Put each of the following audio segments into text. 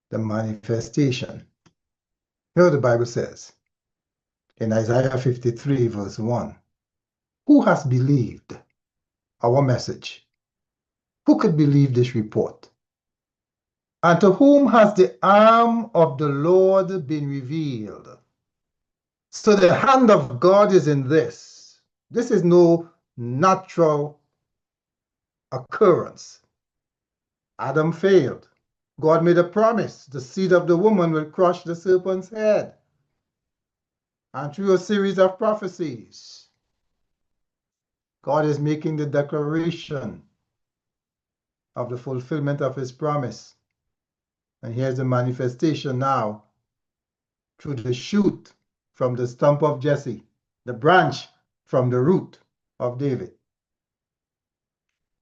the manifestation. You know what the Bible says in Isaiah 53, verse 1. Who has believed our message? Who could believe this report? And to whom has the arm of the Lord been revealed? So the hand of God is in this. This is no natural occurrence. Adam failed. God made a promise. The seed of the woman will crush the serpent's head. And through a series of prophecies, God is making the declaration of the fulfillment of his promise. And here's the manifestation now through the shoot from the stump of Jesse, the branch from the root of David.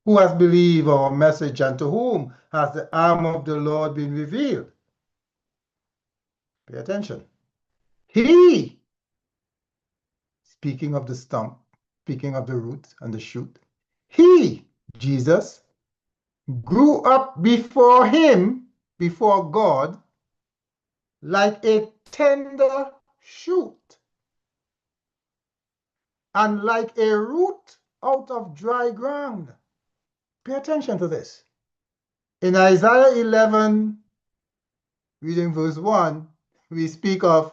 Who has believed our message, and to whom has the arm of the Lord been revealed? Pay attention. He, speaking of the stump, speaking of the root and the shoot, he, Jesus, grew up before him, before God, like a tender shoot, and like a root out of dry ground. Pay attention to this. In Isaiah 11, reading verse 1, we speak of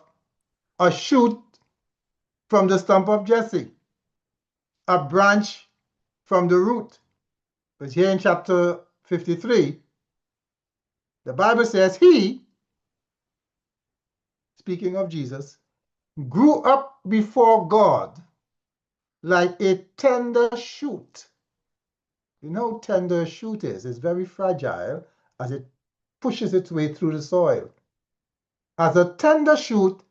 a shoot from the stump of Jesse, a branch from the root. But here in chapter 53, the Bible says he, speaking of Jesus, grew up before God like a tender shoot. You know how tender a shoot is? It's very fragile as it pushes its way through the soil. As a tender shoot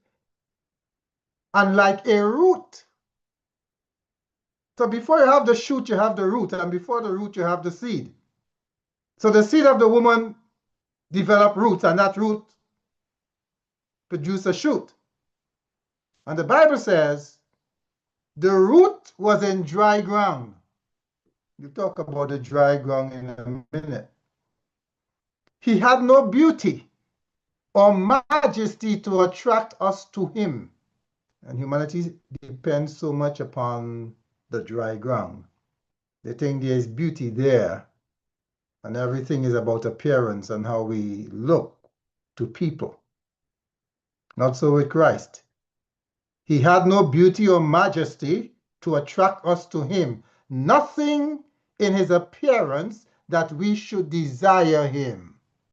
and like a root. So before you have the shoot, you have the root, and before the root, you have the seed. So the seed of the woman developed roots, and that root produced a shoot. And the Bible says the root was in dry ground. We'll talk about the dry ground in a minute. He had no beauty or majesty to attract us to him. And humanity depends so much upon the dry ground. They think there is beauty there, and everything is about appearance and how we look to people. Not so with Christ. He had no beauty or majesty to attract us to him. Nothing in his appearance that we should desire him.